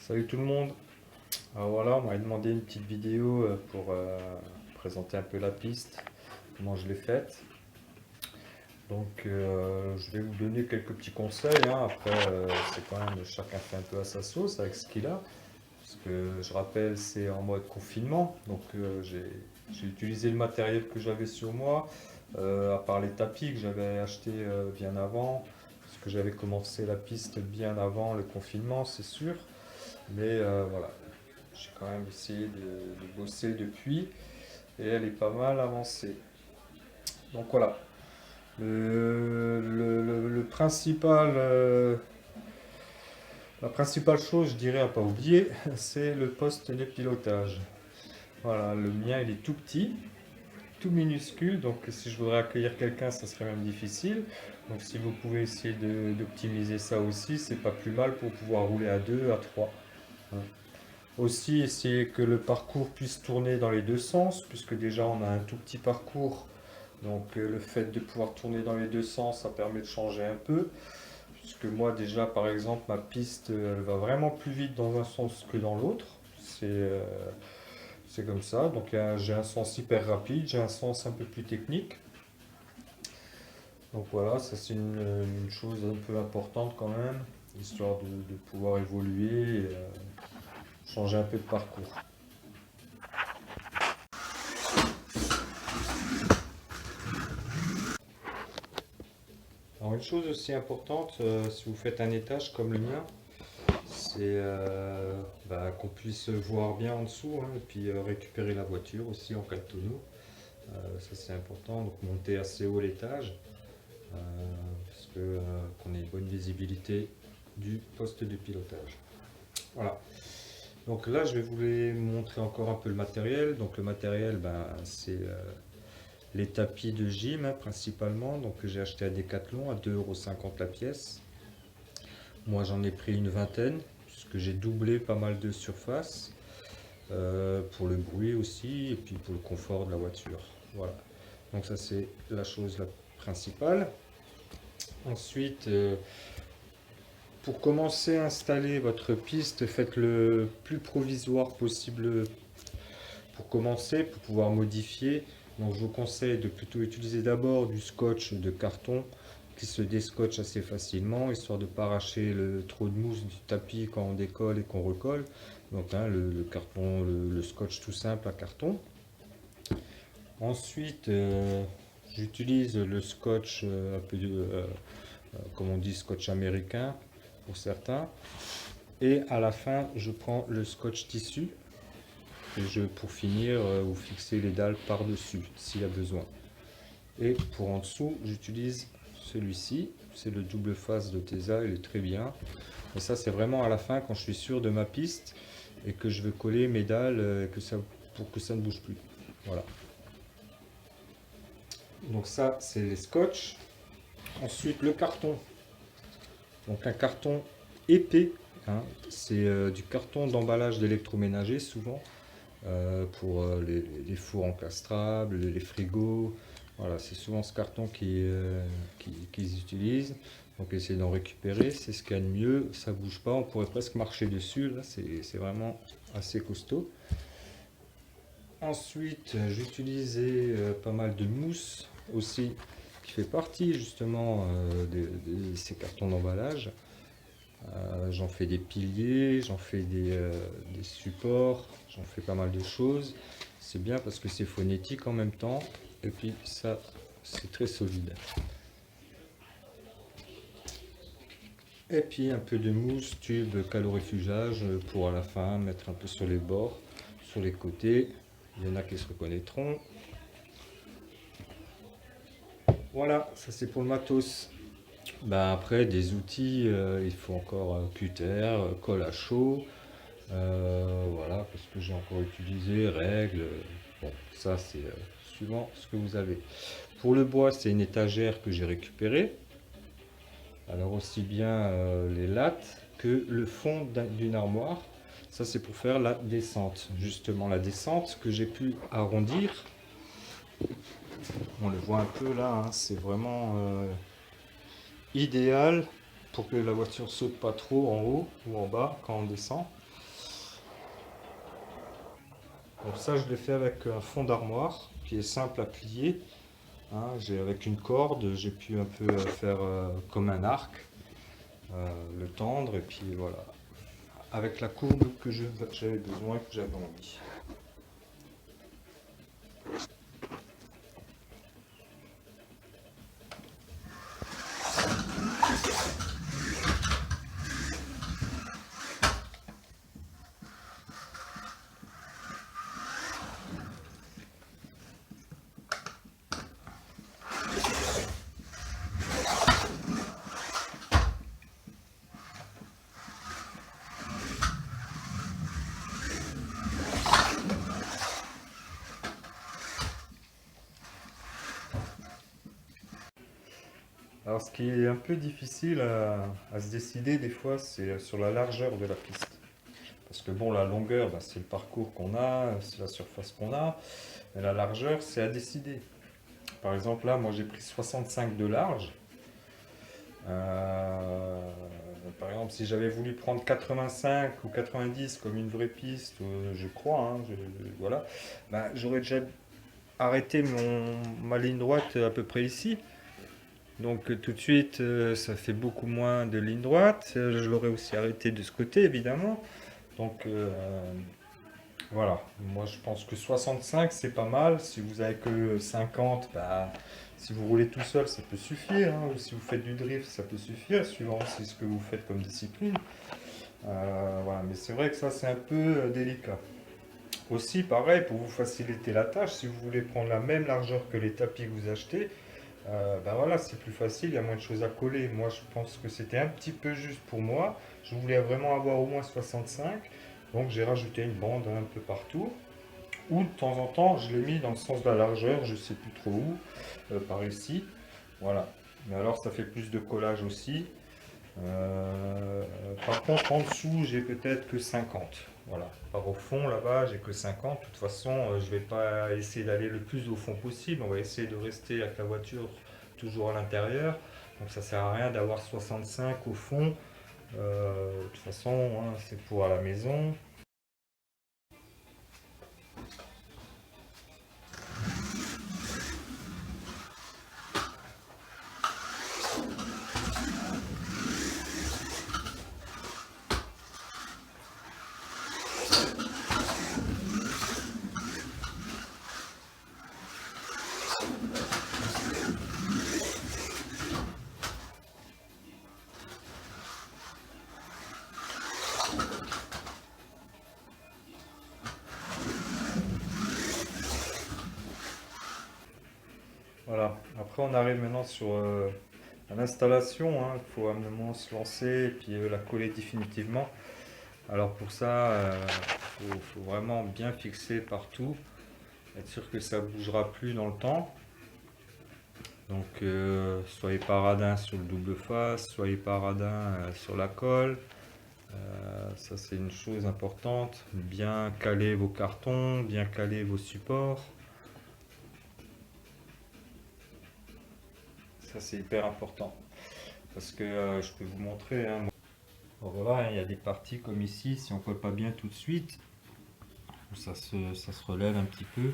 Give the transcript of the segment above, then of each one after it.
Salut tout le monde. Alors voilà, on m'a demandé une petite vidéo pour présenter un peu la piste, comment je l'ai faite. Donc je vais vous donner quelques petits conseils, hein. Après, c'est quand même chacun fait un peu à sa sauce avec ce qu'il a. Parce que je rappelle, c'est en mode confinement. Donc j'ai utilisé le matériel que j'avais sur moi, à part les tapis que j'avais achetés bien avant. Parce que j'avais commencé la piste bien avant le confinement, c'est sûr. Mais voilà, j'ai quand même essayé de bosser depuis et elle est pas mal avancée. Donc voilà, le principal, la principale chose, je dirais, à pas oublier, c'est le poste de pilotage. Voilà, le mien il est tout petit, tout minuscule, donc si je voudrais accueillir quelqu'un, ça serait même difficile. Donc si vous pouvez essayer d'optimiser ça aussi, c'est pas plus mal pour pouvoir rouler à 2, à 3. Aussi, essayer que le parcours puisse tourner dans les deux sens, puisque déjà on a un tout petit parcours. Donc le fait de pouvoir tourner dans les deux sens, ça permet de changer un peu. Puisque moi déjà, par exemple, ma piste, elle va vraiment plus vite dans un sens que dans l'autre. C'est comme ça. Donc j'ai un sens hyper rapide, j'ai un sens un peu plus technique. Donc voilà, ça c'est une chose un peu importante quand même, histoire de pouvoir évoluer et changer un peu de parcours. Alors une chose aussi importante, si vous faites un étage comme le mien, c'est qu'on puisse voir bien en dessous, hein, et puis récupérer la voiture aussi en cas de tonneau. Ça c'est important, donc monter assez haut l'étage, euh, parce que qu'on ait une bonne visibilité du poste de pilotage. Voilà. Donc là je vais vous montrer encore un peu le matériel. Donc le matériel, c'est les tapis de gym, hein, principalement, donc que j'ai acheté à Decathlon à 2,50 € la pièce. Moi j'en ai pris une vingtaine, puisque j'ai doublé pas mal de surface, pour le bruit aussi, et puis pour le confort de la voiture. Voilà, donc ça c'est la chose la principale. Ensuite, pour commencer à installer votre piste, faites le plus provisoire possible pour commencer, pour pouvoir modifier. Donc je vous conseille de plutôt utiliser d'abord du scotch de carton qui se déscotche assez facilement, histoire de ne pas arracher trop de mousse du tapis quand on décolle et qu'on recolle. Donc hein, le carton, le scotch tout simple à carton. Ensuite, j'utilise le scotch un peu comme on dit, scotch américain pour certains. Et à la fin, je prends le scotch tissu et pour finir, vous fixez les dalles par-dessus s'il y a besoin. Et pour en dessous, j'utilise celui-ci, c'est le double face de Tesa, il est très bien. Et ça, c'est vraiment à la fin quand je suis sûr de ma piste et que je veux coller mes dalles pour que ça ne bouge plus. Voilà. Donc ça, c'est les scotch. Ensuite, le carton. Donc un carton épais, hein, c'est du carton d'emballage d'électroménager souvent, pour les fours encastrables, les frigos. Voilà, c'est souvent ce carton qu'ils utilisent. Donc essayez d'en récupérer, c'est ce qu'il y a de mieux, ça bouge pas, on pourrait presque marcher dessus, là c'est vraiment assez costaud. Ensuite, j'utilisais pas mal de mousse aussi, qui fait partie justement de ces cartons d'emballage. J'en fais des piliers, j'en fais des supports, j'en fais pas mal de choses. C'est bien parce que c'est phonétique en même temps, et puis ça, c'est très solide. Et puis un peu de mousse, tube, calorifugage pour à la fin mettre un peu sur les bords, sur les côtés. Il y en a qui se reconnaîtront. Voilà, ça c'est pour le matos. Après, des outils, il faut encore cutter, colle à chaud. Voilà, parce que j'ai encore utilisé, règles. Bon, ça c'est suivant ce que vous avez. Pour le bois, c'est une étagère que j'ai récupérée. Alors aussi bien les lattes que le fond d'une armoire. Ça c'est pour faire la descente. Justement la descente que j'ai pu arrondir. On le voit un peu là, hein, c'est vraiment idéal pour que la voiture saute pas trop en haut ou en bas quand on descend. Donc ça, je l'ai fait avec un fond d'armoire qui est simple à plier. Hein. Avec une corde, j'ai pu un peu faire comme un arc, le tendre, et puis voilà, avec la courbe que j'avais besoin, que j'avais envie. Alors, ce qui est un peu difficile à se décider des fois, c'est sur la largeur de la piste. Parce que bon, la longueur, bah, c'est le parcours qu'on a, c'est la surface qu'on a, mais la largeur, c'est à décider. Par exemple, là, moi j'ai pris 65 de large. Euh, Par exemple, si j'avais voulu prendre 85 ou 90 comme une vraie piste, je crois, hein, voilà, bah, j'aurais déjà arrêté ma ligne droite à peu près ici. Donc tout de suite, ça fait beaucoup moins de ligne droite. Je l'aurais aussi arrêté de ce côté, évidemment. Donc voilà, moi je pense que 65 c'est pas mal. Si vous avez que 50, bah, si vous roulez tout seul, ça peut suffire. Hein. Ou si vous faites du drift, ça peut suffire, suivant c'est ce que vous faites comme discipline. Voilà, mais c'est vrai que ça c'est un peu délicat. Aussi, pareil, pour vous faciliter la tâche, si vous voulez prendre la même largeur que les tapis que vous achetez, ben voilà, c'est plus facile, il y a moins de choses à coller. Moi, je pense que c'était un petit peu juste pour moi. Je voulais vraiment avoir au moins 65, donc j'ai rajouté une bande un peu partout. Ou de temps en temps, je l'ai mis dans le sens de la largeur, je sais plus trop où, par ici. Voilà. Mais alors, ça fait plus de collage aussi. Par contre, en dessous, j'ai peut-être que 50. Voilà. Par au fond, là-bas, j'ai que 50. De toute façon, je vais pas essayer d'aller le plus au fond possible. On va essayer de rester avec la voiture toujours à l'intérieur. Donc ça sert à rien d'avoir 65 au fond. De toute façon, hein, c'est pour à la maison. Voilà. Après, on arrive maintenant sur l'installation. Hein. Il faut à un moment se lancer et puis la coller définitivement. Alors pour ça, faut vraiment bien fixer partout, être sûr que ça ne bougera plus dans le temps. Donc soyez pas radin sur le double face, soyez pas radin sur la colle. Ça c'est une chose importante. Bien caler vos cartons, bien caler vos supports. Ça c'est hyper important. Parce que je peux vous montrer. Hein, bon, voilà, il y a des parties comme ici, si on ne colle pas bien tout de suite, ça se relève un petit peu.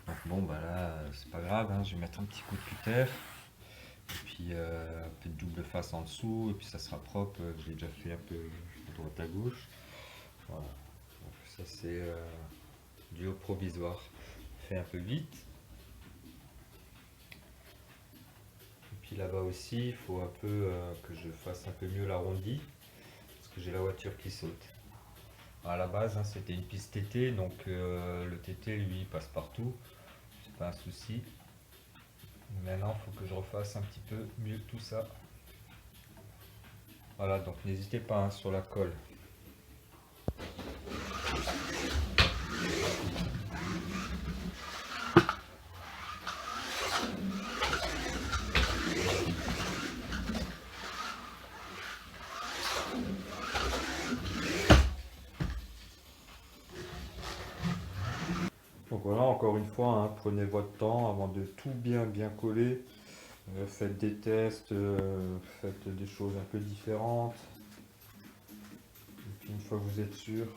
Donc bon, bah là, c'est pas grave, hein, je vais mettre un petit coup de cutter, et puis un peu de double face en dessous, et puis ça sera propre. J'ai déjà fait un peu de droite à gauche. Voilà. Donc ça c'est du haut provisoire. Fait un peu vite. Et puis là-bas aussi, il faut un peu que je fasse un peu mieux l'arrondi, parce que j'ai la voiture qui saute. À la base, hein, c'était une piste TT, donc le TT lui il passe partout, c'est pas un souci. Maintenant, il faut que je refasse un petit peu mieux tout ça. Voilà, donc n'hésitez pas hein, sur la colle. Donc voilà, encore une fois, hein, prenez votre temps avant de tout bien coller. Faites des tests, faites des choses un peu différentes. Et puis une fois que vous êtes sûr,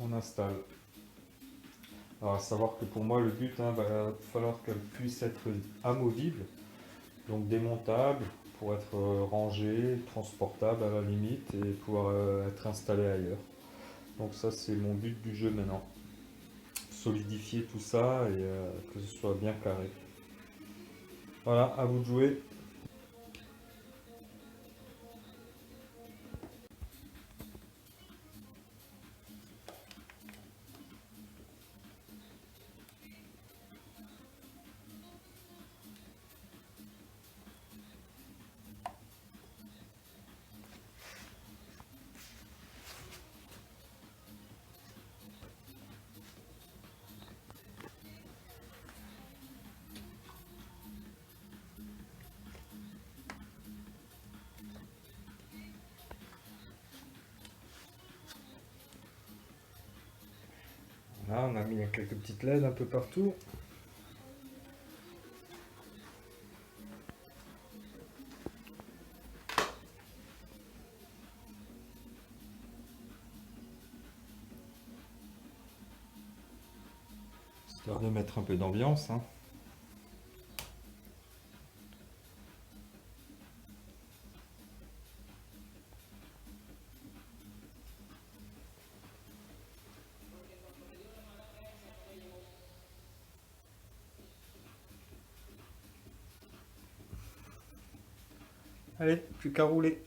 on installe. Alors à savoir que pour moi le but, va falloir qu'elle puisse être amovible, donc démontable, pour être rangée, transportable à la limite et pouvoir être installée ailleurs. Donc ça c'est mon but du jeu maintenant. Solidifier tout ça et que ce soit bien carré. Voilà, à vous de jouer. Là on a mis quelques petites LED un peu partout. Histoire de mettre un peu d'ambiance, hein. Allez, plus qu'à rouler.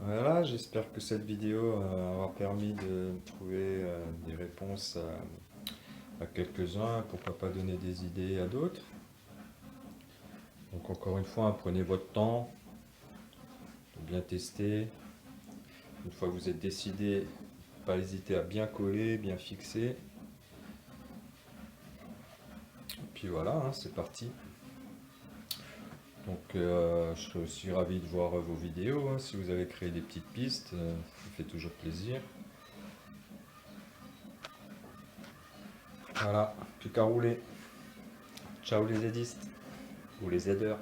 Voilà, j'espère que cette vidéo aura permis de trouver des réponses à quelques-uns, pourquoi pas donner des idées à d'autres. Donc encore une fois, prenez votre temps de bien tester. Une fois que vous êtes décidé, pas hésiter à bien coller, bien fixer. Et puis voilà, c'est parti. Donc je suis ravi de voir vos vidéos, hein. Si vous avez créé des petites pistes, ça fait toujours plaisir. Voilà, plus qu'à rouler. Ciao les zadistes ou les aideurs.